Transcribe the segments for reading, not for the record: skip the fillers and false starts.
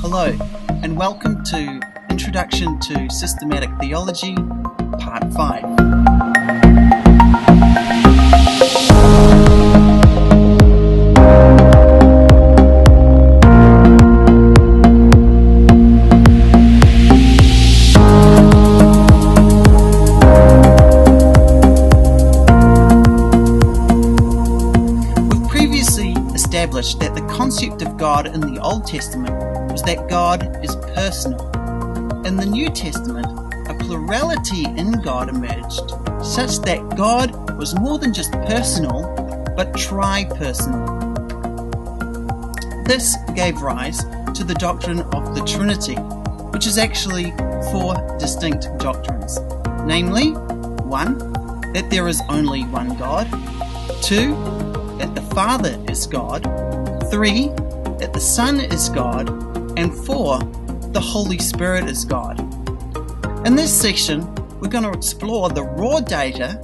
Hello, and welcome to Introduction to Systematic Theology, Part 5. We've previously established that the concept of God in the Old Testament was that God is personal. In the New Testament, a plurality in God emerged, such that God was more than just personal, but tri-personal. This gave rise to the doctrine of the Trinity, which is actually 4 distinct doctrines. Namely, 1, that there is only one God; 2, that the Father is God; 3, that the Son is God; and 4, the Holy Spirit is God. In this section, we're going to explore the raw data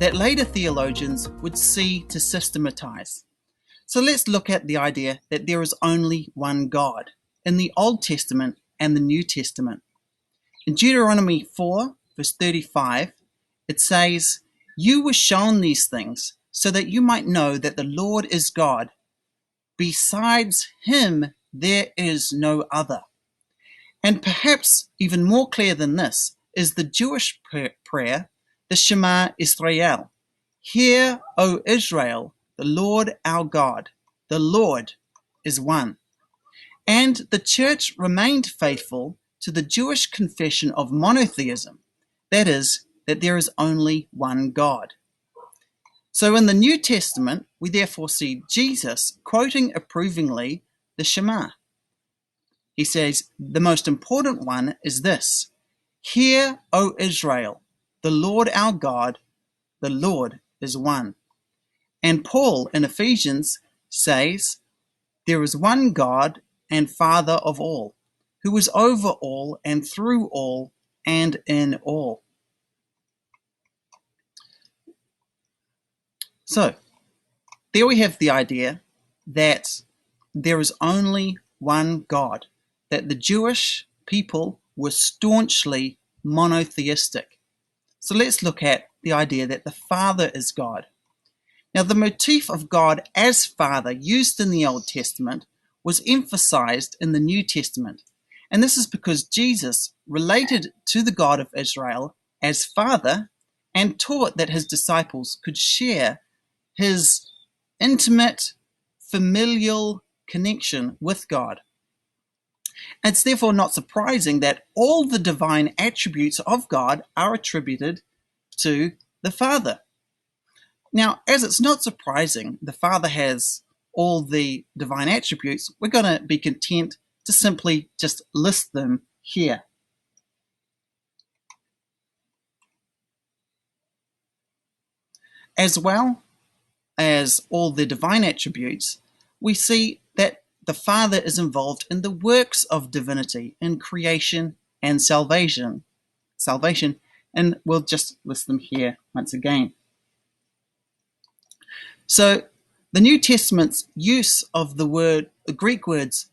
that later theologians would see to systematize. So let's look at the idea that there is only one God in the Old Testament and the New Testament. In Deuteronomy 4, verse 35, it says, "You were shown these things so that you might know that the Lord is God. Besides him, there is no other." And perhaps even more clear than this is the Jewish prayer, the Shema Israel. "Hear, O Israel, the Lord our God, the Lord is one." And the church remained faithful to the Jewish confession of monotheism, that is, that there is only one God. So in the New Testament, we therefore see Jesus quoting approvingly the Shema. He says, the most important one is this: "Hear, O Israel, the Lord our God, the Lord is one." And Paul in Ephesians says, "There is one God and Father of all, who is over all and through all and in all." So, there we have the idea that there is only one God, that the Jewish people were staunchly monotheistic. So let's look at the idea that the Father is God. Now, the motif of God as Father used in the Old Testament was emphasized in the New Testament. And this is because Jesus related to the God of Israel as Father and taught that his disciples could share his intimate, familial connection with God. It's therefore not surprising that all the divine attributes of God are attributed to the Father. Now, as it's not surprising the Father has all the divine attributes, we're going to be content to simply just list them here. As well as all the divine attributes, we see that the Father is involved in the works of divinity in creation and salvation, and we'll just list them here once again. So the New Testament's use of the Greek words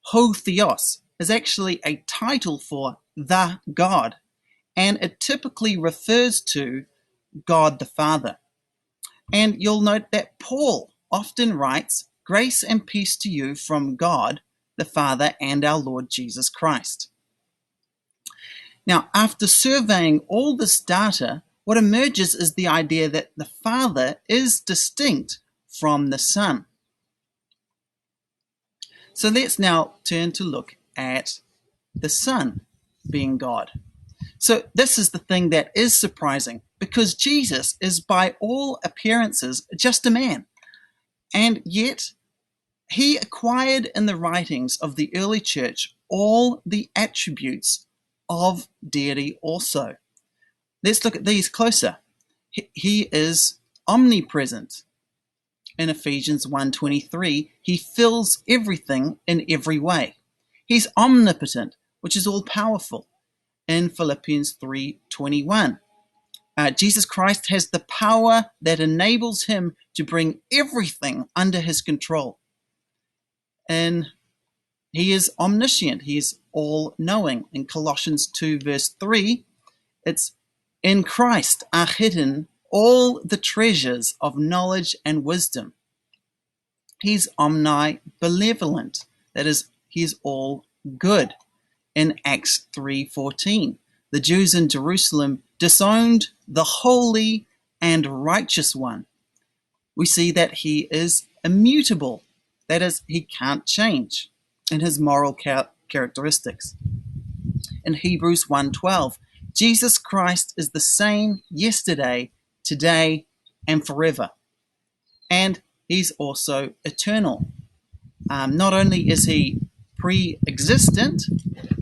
ho theos is actually a title for the God, and it typically refers to God the Father. And you'll note that Paul often writes, "Grace and peace to you from God the Father and our Lord Jesus Christ." Now, after surveying all this data, what emerges is the idea that the Father is distinct from the Son. So let's now turn to look at the Son being God. So this is the thing that is surprising, because Jesus is by all appearances just a man, and yet he acquired in the writings of the early church all the attributes of deity also. Let's look at these closer. He is omnipresent. In Ephesians 1:23, he fills everything in every way. He's omnipotent, which is all-powerful. In Philippians 3:21, Jesus Christ has the power that enables him to bring everything under his control. In He is omniscient. He is all-knowing. In Colossians 2 verse 3, it's in Christ are hidden all the treasures of knowledge and wisdom. He's omnibenevolent. That is, he is all good. In Acts 3:14, the Jews in Jerusalem disowned the holy and righteous one. We see that he is immutable. That is, he can't change in his moral characteristics. In Hebrews 1:12, Jesus Christ is the same yesterday, today, and forever. And he's also eternal. Not only is he pre-existent,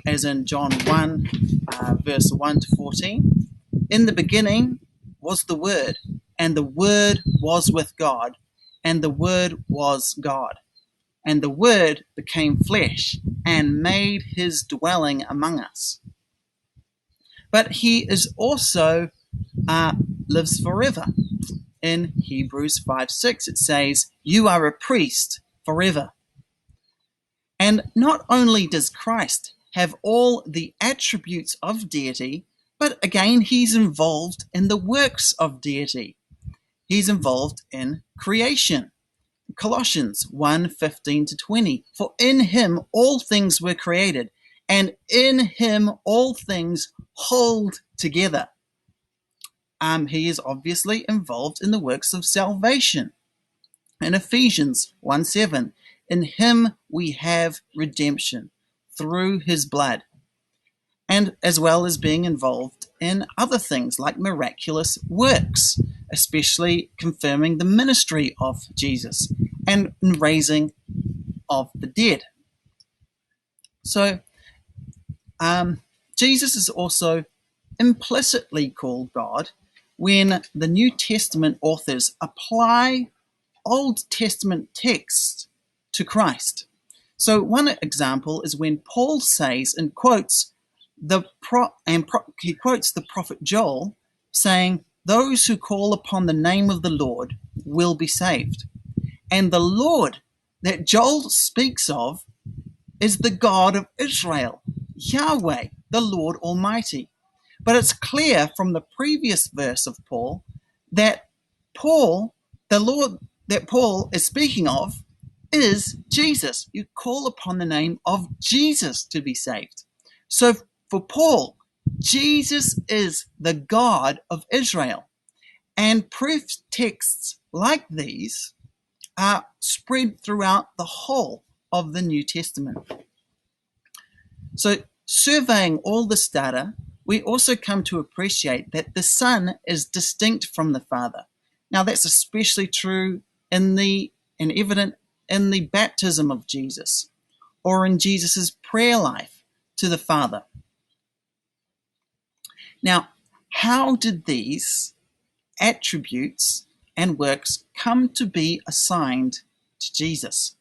as in John 1, verse 1 to 14, in the beginning was the Word, and the Word was with God, and the Word was God. And the Word became flesh and made his dwelling among us. But he is also lives forever. In Hebrews 5:6, it says, "You are a priest forever." And not only does Christ have all the attributes of deity, but again, he's involved in the works of deity. He's involved in creation. Colossians 1:15 to 20, "For in him all things were created, and in him all things hold together." He is obviously involved in the works of salvation. In Ephesians 1:7, "In him we have redemption through his blood," and as well as being involved in other things like miraculous works, especially confirming the ministry of Jesus and raising of the dead. So Jesus is also implicitly called God when the New Testament authors apply Old Testament texts to Christ. So one example is when Paul says and quotes the prophet Joel, saying, "Those who call upon the name of the Lord will be saved." And the Lord that Joel speaks of is the God of Israel, Yahweh, the Lord Almighty. But it's clear from the previous verse of Paul that the Lord that Paul is speaking of is Jesus. You call upon the name of Jesus to be saved. So for Paul, Jesus is the God of Israel. And proof texts like these are spread throughout the whole of the New Testament. So surveying all this data, we also come to appreciate that the Son is distinct from the Father. Now that's especially true and evident in the baptism of Jesus, or in Jesus' prayer life to the Father. Now, how did these attributes and works come to be assigned to Jesus?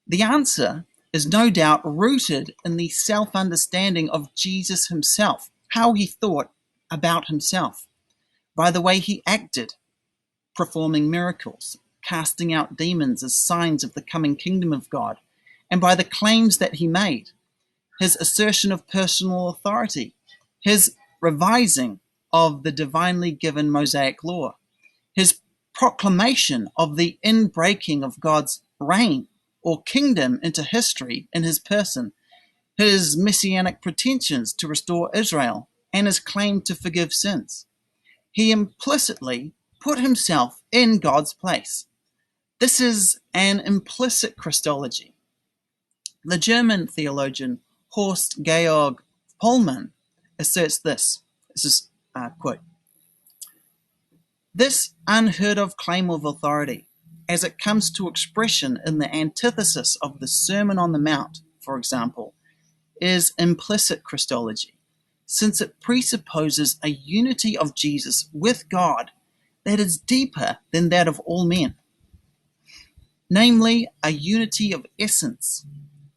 The answer is no doubt rooted in the self-understanding of Jesus himself, how he thought about himself, by the way he acted, performing miracles, casting out demons as signs of the coming kingdom of God, and by the claims that he made, his assertion of personal authority, his revising of the divinely given Mosaic law, his proclamation of the inbreaking of God's reign or kingdom into history in his person, his messianic pretensions to restore Israel, and his claim to forgive sins. He implicitly put himself in God's place. This is an implicit Christology. The German theologian Horst Georg Pohlmann asserts this. This is a quote. "This unheard of claim of authority, as it comes to expression in the antithesis of the Sermon on the Mount, for example, is implicit Christology, since it presupposes a unity of Jesus with God that is deeper than that of all men, namely a unity of essence.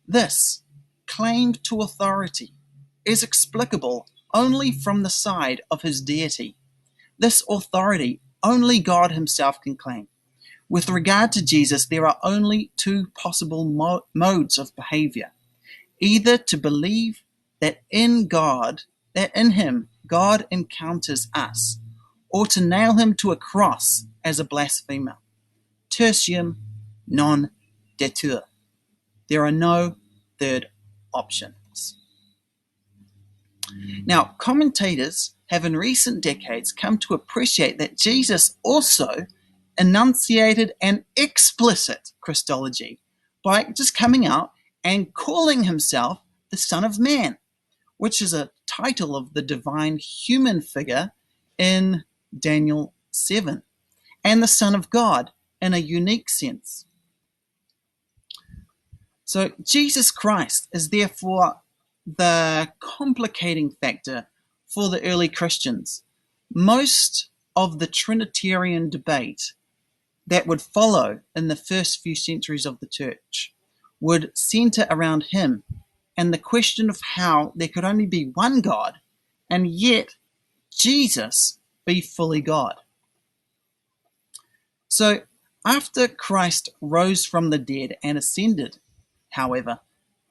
This claim to authority is explicable only from the side of his deity. This authority only God himself can claim. With regard to Jesus, there are only two possible modes of behavior. either to believe that in him, God encounters us, or to nail him to a cross as a blasphemer. Tertium non datur. There are no third options. Now, commentators have in recent decades come to appreciate that Jesus also enunciated an explicit Christology by just coming out and calling himself the Son of Man, which is a title of the divine human figure in Daniel 7, and the Son of God in a unique sense. So Jesus Christ is therefore the complicating factor for the early Christians. Most of the Trinitarian debate that would follow in the first few centuries of the church would center around him and the question of how there could only be one God and yet Jesus be fully God. So after Christ rose from the dead and ascended, however,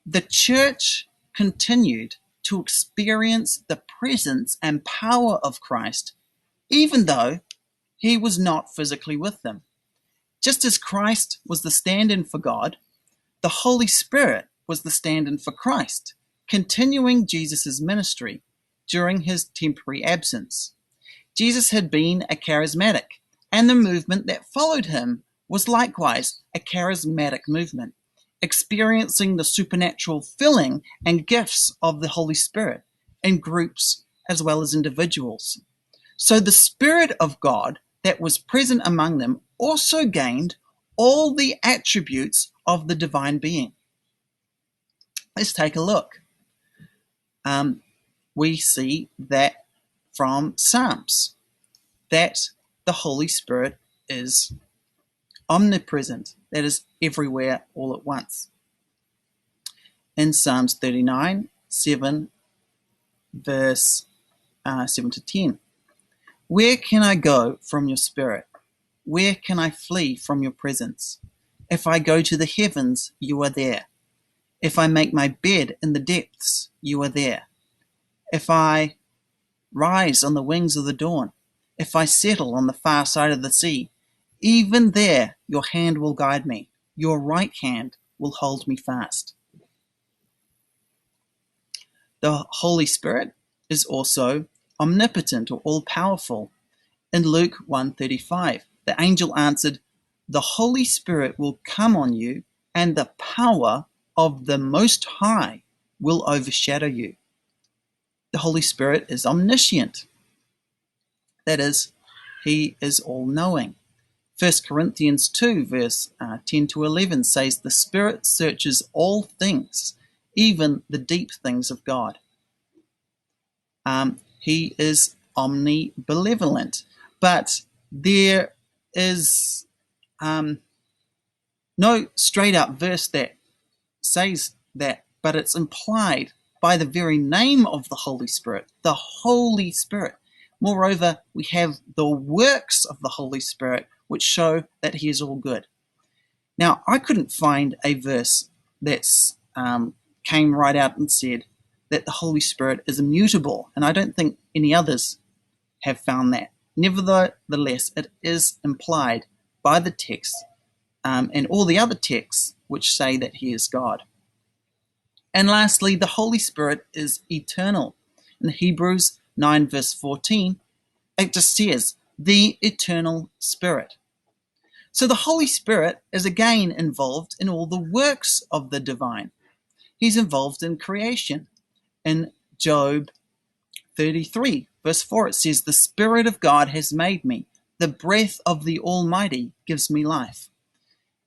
the church continued to experience the presence and power of Christ, even though he was not physically with them. Just as Christ was the stand-in for God, the Holy Spirit was the stand-in for Christ, continuing Jesus' ministry during his temporary absence. Jesus had been a charismatic, and the movement that followed him was likewise a charismatic movement, experiencing the supernatural filling and gifts of the Holy Spirit in groups as well as individuals. So the Spirit of God that was present among them also gained all the attributes of the divine being. Let's take a look. We see that from Psalms that the Holy Spirit is omnipresent, that is everywhere all at once. In Psalms 39, 7, verse 7 to 10. Where can I go from your spirit? Where can I flee from your presence? If I go to the heavens, you are there. If I make my bed in the depths, you are there. If I rise on the wings of the dawn, if I settle on the far side of the sea, even there your hand will guide me. Your right hand will hold me fast. The Holy Spirit is also omnipotent or all-powerful. In Luke 1:35, the angel answered, "The Holy Spirit will come on you, and the power of the Most High will overshadow you." The Holy Spirit is omniscient. That is, he is all-knowing. 1 Corinthians 2, verse 10 to 11 says, "The Spirit searches all things, even the deep things of God." He is omnibenevolent, but there is no straight-up verse that says that, but it's implied by the very name of the Holy Spirit, the Holy Spirit. Moreover, we have the works of the Holy Spirit, which show that he is all good. Now, I couldn't find a verse that came right out and said that the Holy Spirit is immutable, and I don't think any others have found that. Nevertheless, it is implied by the text and all the other texts which say that he is God. And lastly, the Holy Spirit is eternal. In Hebrews 9, verse 14, it just says, the eternal Spirit. So the Holy Spirit is again involved in all the works of the divine. He's involved in creation. In Job 33, verse 4, it says, "The Spirit of God has made me. The breath of the Almighty gives me life."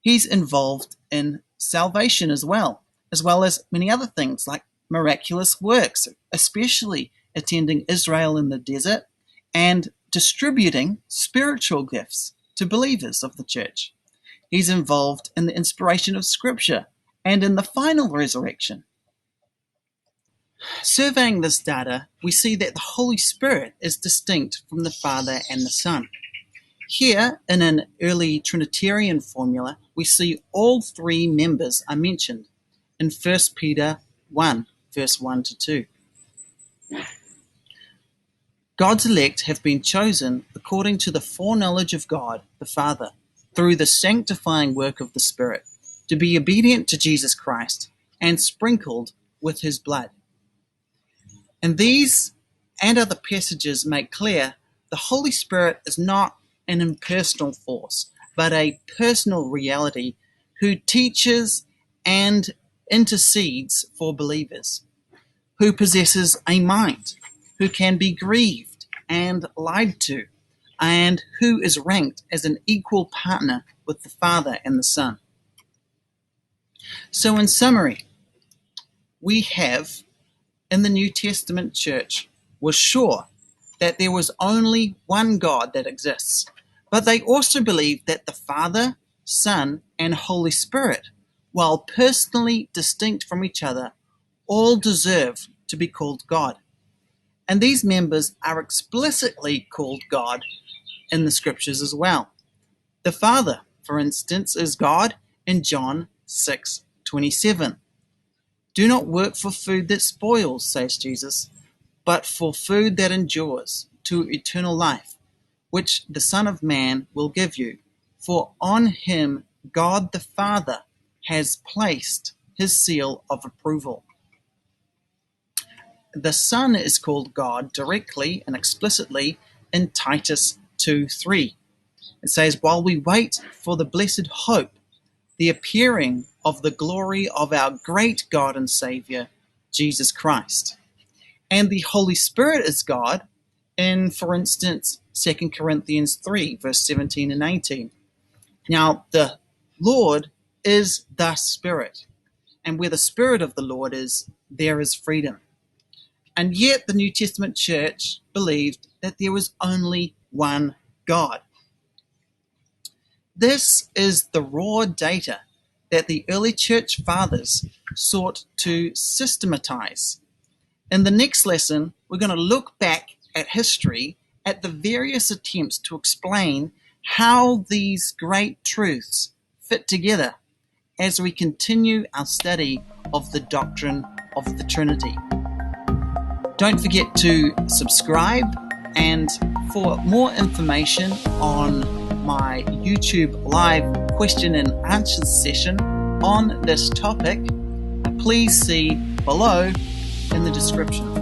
He's involved in salvation as well as many other things like miraculous works, especially attending Israel in the desert and distributing spiritual gifts to believers of the church. He's involved in the inspiration of Scripture and in the final resurrection. Surveying this data, we see that the Holy Spirit is distinct from the Father and the Son. Here, in an early Trinitarian formula, we see all three members are mentioned. In 1 Peter 1, verse 1 to 2. God's elect have been chosen according to the foreknowledge of God the Father, through the sanctifying work of the Spirit, to be obedient to Jesus Christ and sprinkled with his blood. And these and other passages make clear the Holy Spirit is not an impersonal force, but a personal reality who teaches and intercedes for believers, who possesses a mind, who can be grieved and lied to, and who is ranked as an equal partner with the Father and the Son. So in summary, we have in the New Testament church was sure that there was only one God that exists, but they also believed that the Father, Son, and Holy Spirit, while personally distinct from each other, all deserve to be called God. And these members are explicitly called God in the scriptures as well. The Father, for instance, is God in John 6:27. Do not work for food that spoils, says Jesus, but for food that endures to eternal life, which the Son of Man will give you. For on him God the Father has placed his seal of approval. The Son is called God directly and explicitly in Titus 2:3. It says, while we wait for the blessed hope, the appearing of the glory of our great God and Savior, Jesus Christ. And the Holy Spirit is God in, for instance, 2 Corinthians 3, verse 17 and 18. Now, the Lord is the Spirit, and where the Spirit of the Lord is, there is freedom. And yet the New Testament church believed that there was only one God. This is the raw data that the early church fathers sought to systematize. In the next lesson, we're going to look back at history at the various attempts to explain how these great truths fit together as we continue our study of the doctrine of the Trinity. Don't forget to subscribe, and for more information on my YouTube live question and answer session on this topic, please see below in the description.